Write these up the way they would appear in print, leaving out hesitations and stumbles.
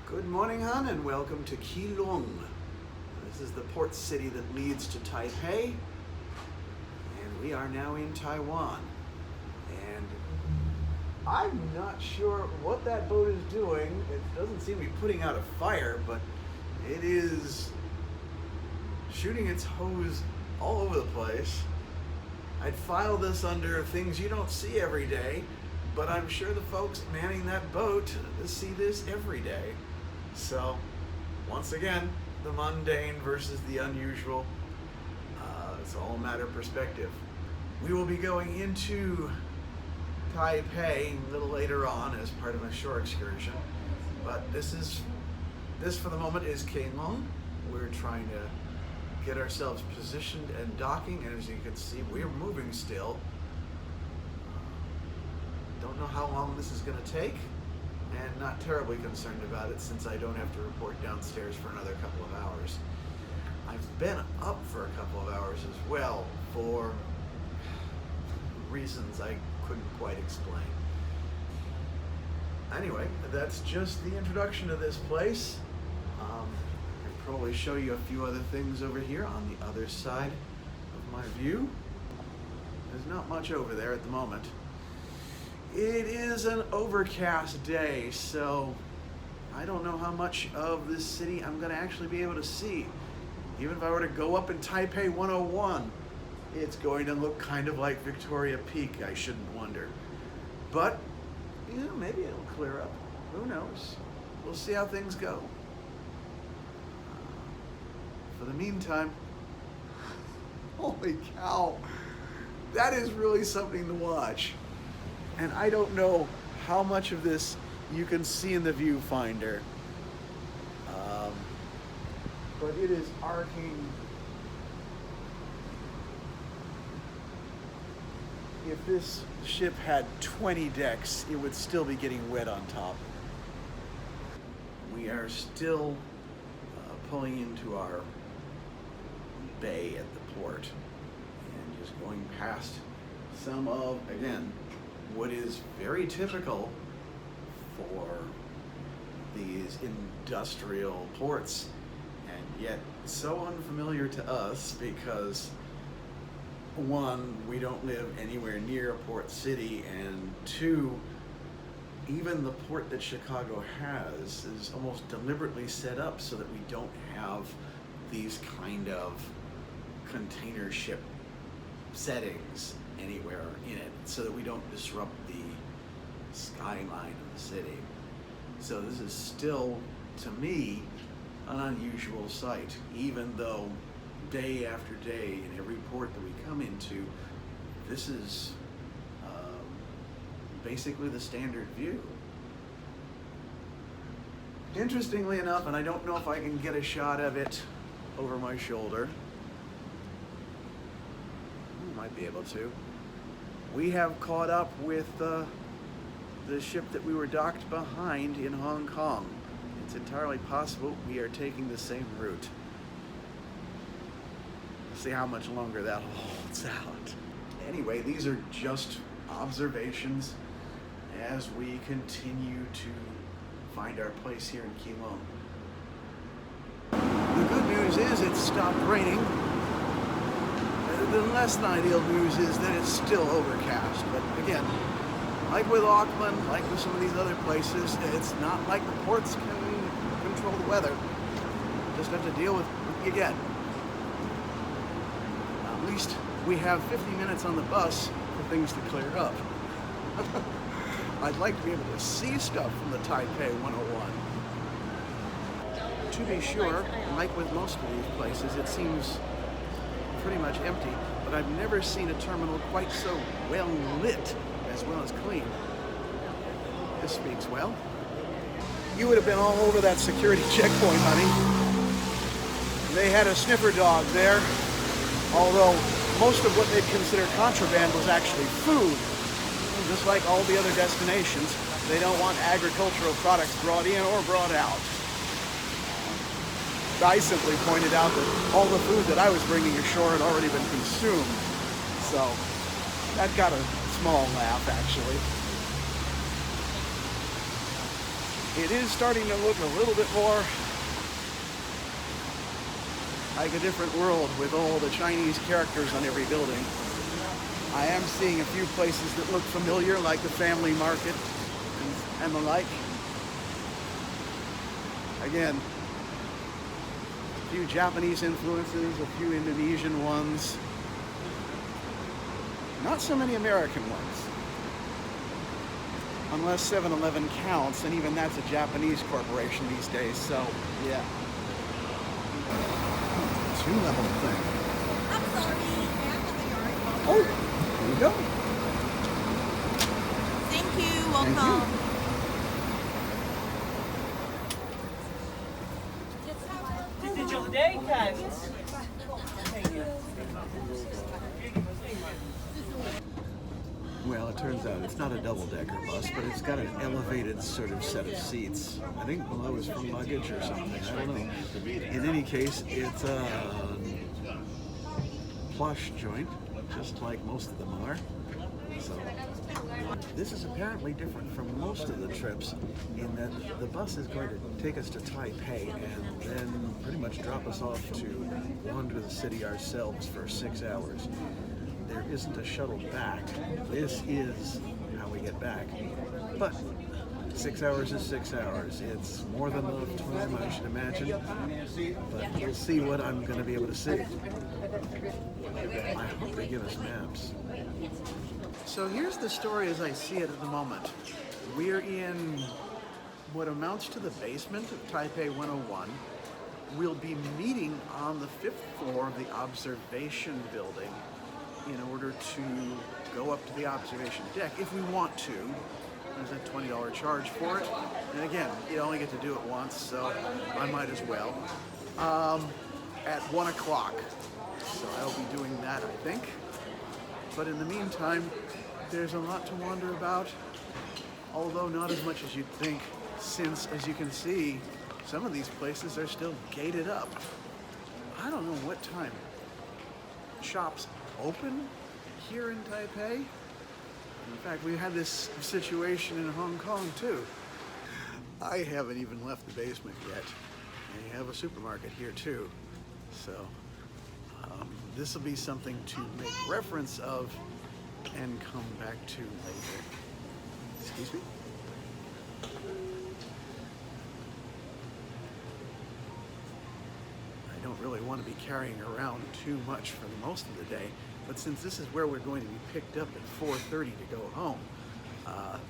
Good morning, hon, and welcome to Keelung. This is the port city that leads to Taipei, and we are now in Taiwan. And I'm not sure what that boat is doing. It doesn't seem to be putting out a fire, but it is shooting its hose all over the place. I'd file this under things you don't see every day, but I'm sure the folks manning that boat see this every day. So, once again, the mundane versus the unusual. It's all a matter of perspective. We will be going into Taipei a little later on as part of a shore excursion. But this for the moment is Keelung. We're trying to get ourselves positioned and docking, and as you can see, we're moving still. Don't know how long this is going to take, and not terribly concerned about it since I don't have to report downstairs for another couple of hours. I've been up for a couple of hours as well for reasons I couldn't quite explain. Anyway, that's just the introduction to this place. I'll probably show you a few other things over here on the other side of my view. There's not much over there at the moment. It is an overcast day, so I don't know how much of this city I'm going to actually be able to see. Even if I were to go up in Taipei 101, it's going to look kind of like Victoria Peak, I shouldn't wonder. But, you know, maybe it'll clear up. Who knows? We'll see how things go. For the meantime, holy cow, that is really something to watch. And I don't know how much of this you can see in the viewfinder, but it is arcing. If this ship had 20 decks, it would still be getting wet on top. We are still pulling into our bay at the port and just going past some of, again, what is very typical for these industrial ports, and yet so unfamiliar to us because, one, we don't live anywhere near a port city, and two, even the port that Chicago has is almost deliberately set up so that we don't have these kind of container ship settings anywhere in it, so that we don't disrupt the skyline of the city. So this is still, to me, an unusual sight, even though day after day in every port that we come into, this is basically the standard view. Interestingly enough, and I don't know if I can get a shot of it over my shoulder, might be able to. We have caught up with the ship that we were docked behind in Hong Kong. It's entirely possible we are taking the same route. See how much longer that holds out. Anyway, these are just observations as we continue to find our place here in Keelung. The good news is it's stopped raining. The less than ideal news is that it's still overcast, but again, like with Auckland, like with some of these other places, it's not like the ports can control the weather. Just have to deal with it again. At least we have 50 minutes on the bus for things to clear up. I'd like to be able to see stuff from the Taipei 101. To be sure, like with most of these places, it seems pretty much empty, but I've never seen a terminal quite so well lit as well as clean. This speaks well. You would have been all over that security checkpoint, honey. They had a sniffer dog there, although most of what they'd consider contraband was actually food. Just like all the other destinations, they don't want agricultural products brought in or brought out. I simply pointed out that all the food that I was bringing ashore had already been consumed. So that got a small laugh, actually. it is starting to look a little bit more like a different world with all the Chinese characters on every building. I am seeing a few places that look familiar, like the Family Market and the like. Again, a few Japanese influences, a few Indonesian ones. Not so many American ones. Unless 7-Eleven counts, and even that's a Japanese corporation these days, so yeah. Two-level thing. I'm sorry, Oh, here we go. thank you, welcome. Well, it turns out it's not a double-decker bus, but it's got an elevated sort of set of seats. I think below is for luggage or something. I don't know. In any case, it's a plush joint, just like most of them are. So this is apparently different from most of the trips in that the bus is going to take us to Taipei and then pretty much drop us off to wander the city ourselves for 6 hours. There isn't a shuttle back. This is how we get back. But 6 hours is 6 hours. It's more than enough time, I should imagine. But we'll see what I'm going to be able to see. I hope they give us maps. So here's the story as I see it at the moment. We're in what amounts to the basement of Taipei 101. We'll be meeting on the 5th floor of the observation building in order to go up to the observation deck if we want to. There's a $20 charge for it. And again, you only get to do it once, so I might as well. At 1 o'clock. So I'll be doing that, I think. But in the meantime, there's a lot to wonder about, although not as much as you'd think, since, as you can see, some of these places are still gated up. I don't know what time shops open here in Taipei. In fact, we had this situation in Hong Kong too. I haven't even left the basement yet. And you have a supermarket here too. So this will be something to make reference of and come back to later. Excuse me? I don't really want to be carrying around too much for most of the day, but since this is where we're going to be picked up at 4:30 to go home,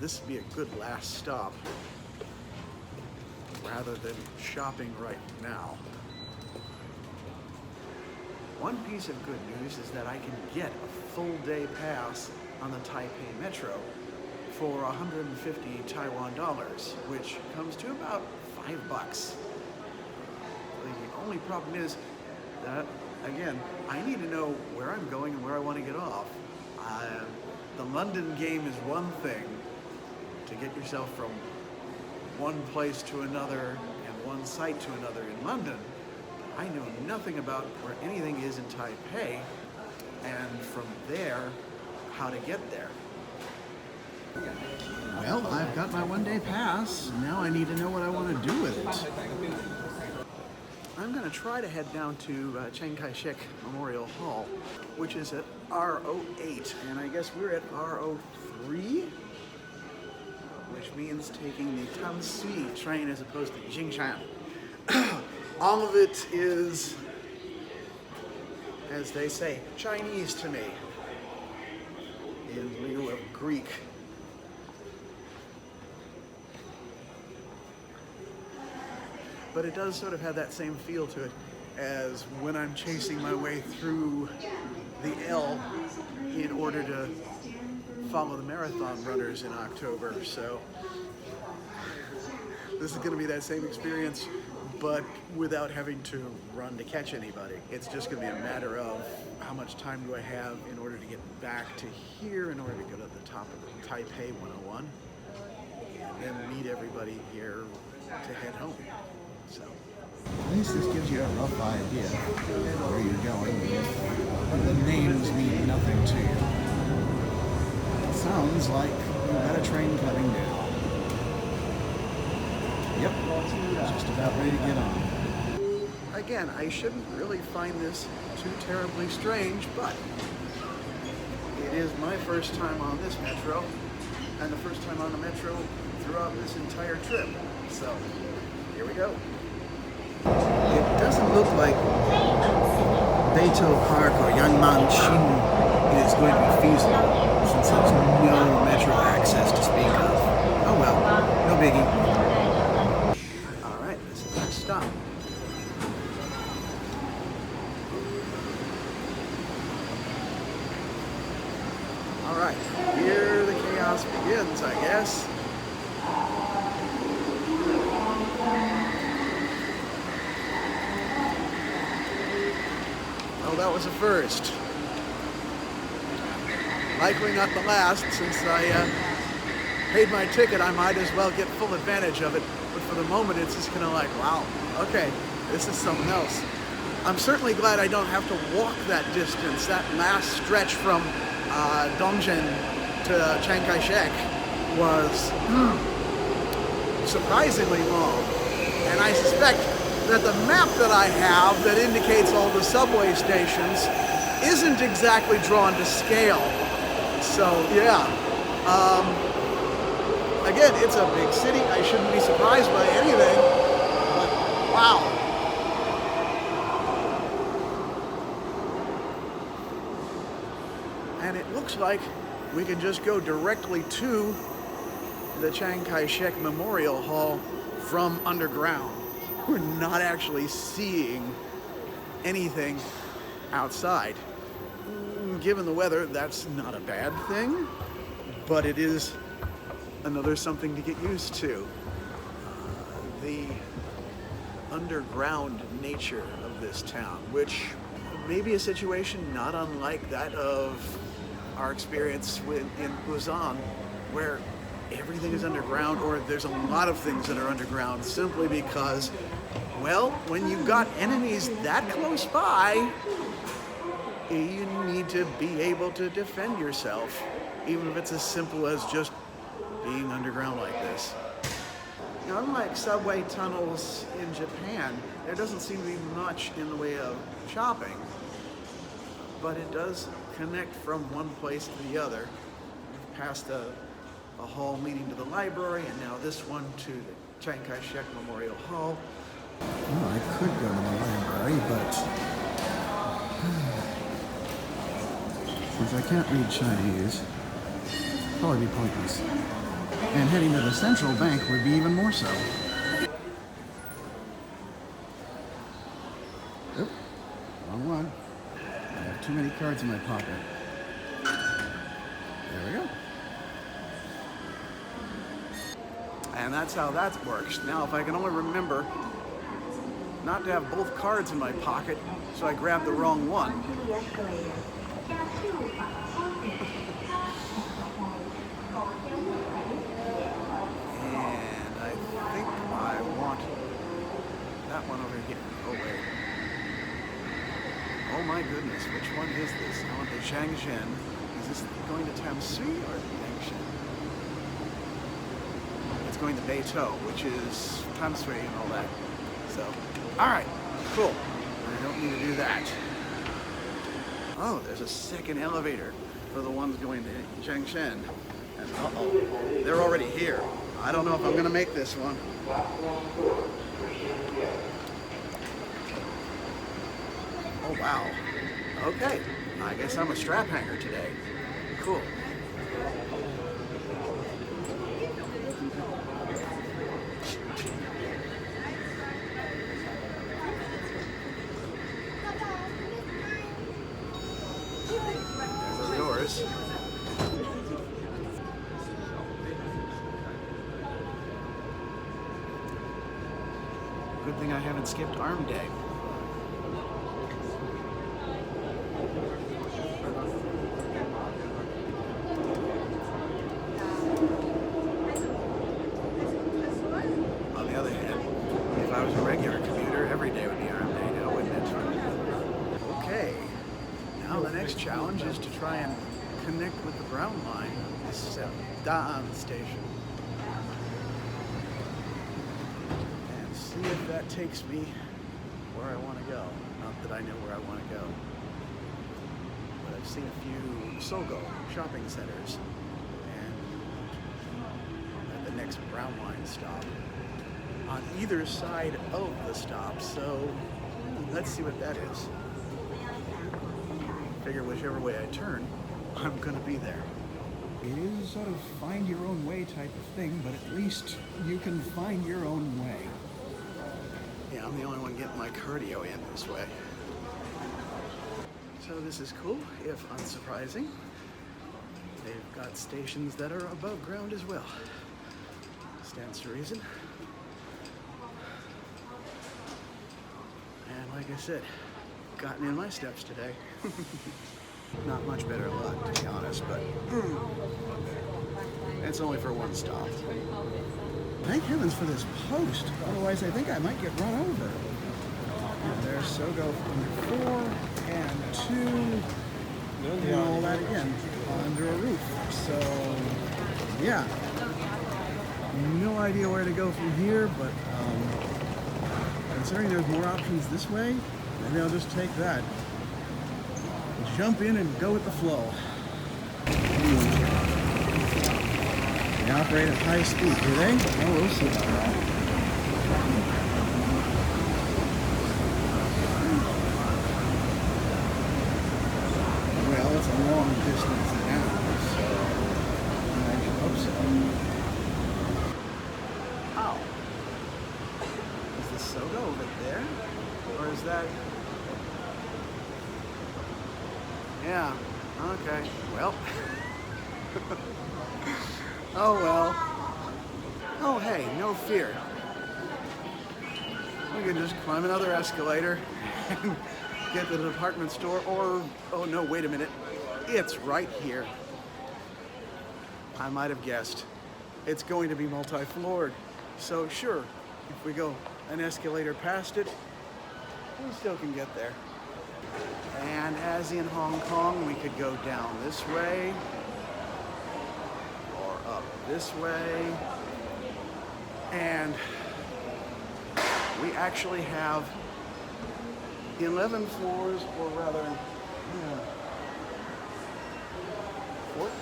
this would be a good last stop rather than shopping right now. One piece of good news is that I can get a full day pass on the Taipei Metro for 150 Taiwan dollars, which comes to about $5. The only problem is that, again, I need to know where I'm going and where I want to get off. The London game is one thing, to get yourself from one place to another and one site to another in London. I know nothing about where anything is in Taipei, and from there, how to get there. Well, I've got my one-day pass. Now I need to know what I want to do with it. I'm going to try to head down to Chiang Kai-shek Memorial Hall, which is at R08, and I guess we're at R03, which means taking the Tansui train as opposed to Jingshan. All of it is, as they say, Chinese to me, in lieu of Greek. But it does sort of have that same feel to it as when I'm chasing my way through the L in order to follow the marathon runners in October. So this is going to be that same experience, but without having to run to catch anybody. It's just going to be a matter of how much time do I have in order to get back to here, in order to go to the top of the Taipei 101, and then meet everybody here to head home. So at least this gives you a rough idea where you're going. The names mean nothing to you. It sounds like you've got a train coming down. Yep, just about ready to get on. Again, I shouldn't really find this too terribly strange, but it is my first time on this metro, and the first time on the metro throughout this entire trip. So, here we go. It doesn't look like Beito Park or Yangman Shin is going to be feasible, since there's no metro access to speak of. Oh well, no biggie. Alright, this is the next stop. Alright, here the chaos begins, I guess. Oh, that was a first. Likely not the last, since I paid my ticket, I might as well get full advantage of it. But for the moment, it's just kind of like, wow, okay, this is something else. I'm certainly glad I don't have to walk that distance. That last stretch from Dongzhen to Chiang Kai-shek was surprisingly long. And I suspect that the map that I have that indicates all the subway stations isn't exactly drawn to scale. So yeah, again, it's a big city. I shouldn't be surprised by anything, but wow. And it looks like we can just go directly to the Chiang Kai-shek Memorial Hall from underground. We're not actually seeing anything outside. Given the weather, that's not a bad thing, but it is another something to get used to. The underground nature of this town, which may be a situation not unlike that of our experience in Busan, where everything is underground, or there's a lot of things that are underground, simply because, well, when you've got enemies that close by, you need to be able to defend yourself, even if it's as simple as just being underground like this. Now, unlike subway tunnels in Japan, there doesn't seem to be much in the way of shopping, but it does connect from one place to the other. We've passed a hall leading to the library, and now this one to the Chiang Kai-shek Memorial Hall. Well, I could go to the library, but since I can't read Chinese, it'd probably be pointless. And heading to the central bank would be even more so. Oop, wrong one. I have too many cards in my pocket. There we go. And that's how that works. Now, if I can only remember not to have both cards in my pocket, so I grabbed the wrong one. And I think I want that one over here. Oh, wait. Oh my goodness, which one is this? I want the Changzhen. Is this going to Tamsui or Yangshan? It's going to Beito, which is Tamsui and all that. So, alright, cool. I don't need to do that. Oh, there's a second elevator for the ones going to Changshen. And uh-oh, they're already here. I don't know if I'm going to make this one. Oh, wow. Okay, I guess I'm a strap hanger today. Cool. There's the doors. Good thing I haven't skipped arm day. On the other hand, if I was a regular commuter, every day would be arm day now, wouldn't it? Okay, now the next challenge is to try and connect with the brown line at this Da'an station. that takes me where I want to go. Not that I know where I want to go. But I've seen a few Sogo shopping centers and at the next Brown Line stop on either side of the stop. So let's see what that is. Figure whichever way I turn, I'm gonna be there. It is sort of find your own way type of thing, but at least you can find your own way. Yeah, I'm the only one getting my cardio in this way. So this is cool, if unsurprising. They've got stations that are above ground as well. Stands to reason. And like I said, gotten in my steps today. Not much better luck, to be honest, but it's only for one stop. Thank heavens for this post, otherwise I think I might get run over. Yeah, there's Sogo under 4 and 2, and all that again, under a roof. So, yeah. No idea where to go from here, but considering there's more options this way, maybe I'll just take that. Jump in and go with the flow. They operate at high speed, do they? Oh, we'll see about that. Well, it's a long distance now, so I should hope so. Oh. Is the Sogo over there? Or is that... Yeah, okay, well. Oh well. Oh hey, no fear. We can just climb another escalator and get to the department store, or, oh no, wait a minute. It's right here. I might have guessed. It's going to be multi-floored. So sure, if we go an escalator past it, we still can get there. And as in Hong Kong, we could go down this way, or up this way, and we actually have 11 floors, or rather,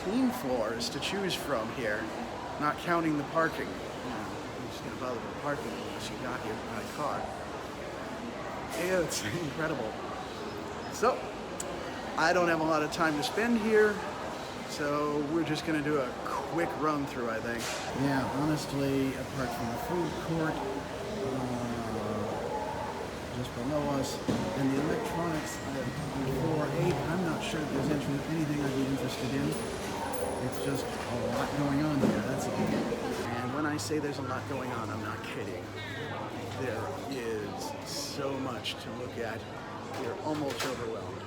14 floors to choose from here, not counting the parking. I'm just gonna bother with parking unless you got here by car. It's incredible. So, I don't have a lot of time to spend here, so we're just going to do a quick run through, I think. Yeah, honestly, apart from the food court, just below us, and the electronics at 4-8, I'm not sure if there's anything I'd be interested in. It's just a lot going on here, that's all. And when I say there's a lot going on, I'm not kidding. There is so much to look at. You're almost overwhelmed.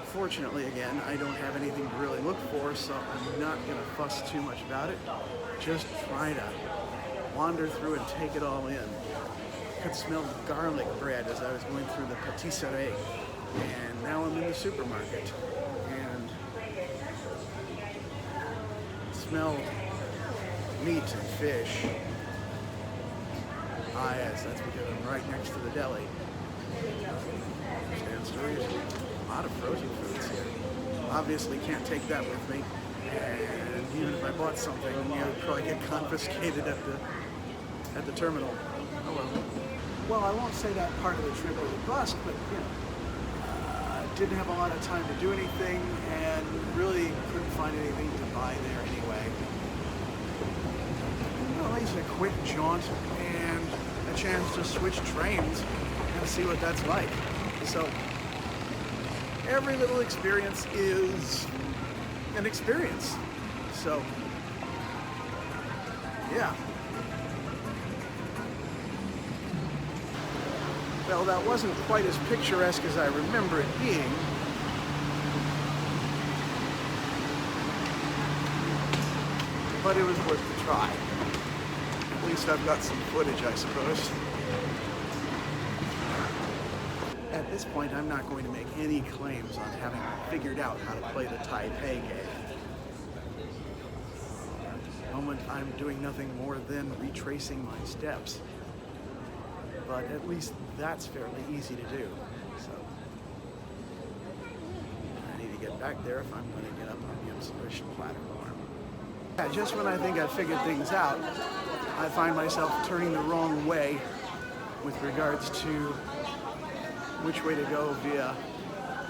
Fortunately, again, I don't have anything to really look for, so I'm not going to fuss too much about it. Just try to wander through and take it all in. Could smell garlic bread as I was going through the patisserie, and now I'm in the supermarket, and smell meat and fish. Ah yes, that's because I'm right next to the deli. Stands to reason. A lot of frozen foods here. Obviously can't take that with me. And even if I bought something, it would probably get confiscated at the terminal. Oh well. Well, I won't say that part of the trip was a bust, but didn't have a lot of time to do anything and really couldn't find anything to buy there anyway. Well, at least a quick jaunt and a chance to switch trains and see what that's like. So every little experience is an experience. So yeah. Well, that wasn't quite as picturesque as I remember it being. But it was worth the try. At least I've got some footage, I suppose. At this point, I'm not going to make any claims on having figured out how to play the Taipei game. moment I'm doing nothing more than retracing my steps. But at least that's fairly easy to do. So I need to get back there if I'm going to get up on the observation platform. Yeah, just when I think I've figured things out, I find myself turning the wrong way with regards to which way to go via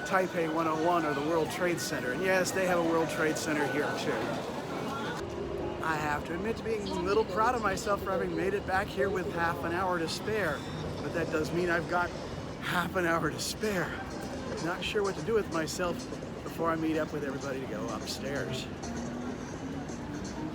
Taipei 101 or the World Trade Center. And yes, they have a World Trade Center here too. I have to admit to being a little proud of myself for having made it back here with half an hour to spare. But that does mean I've got half an hour to spare. Not sure what to do with myself before I meet up with everybody to go upstairs.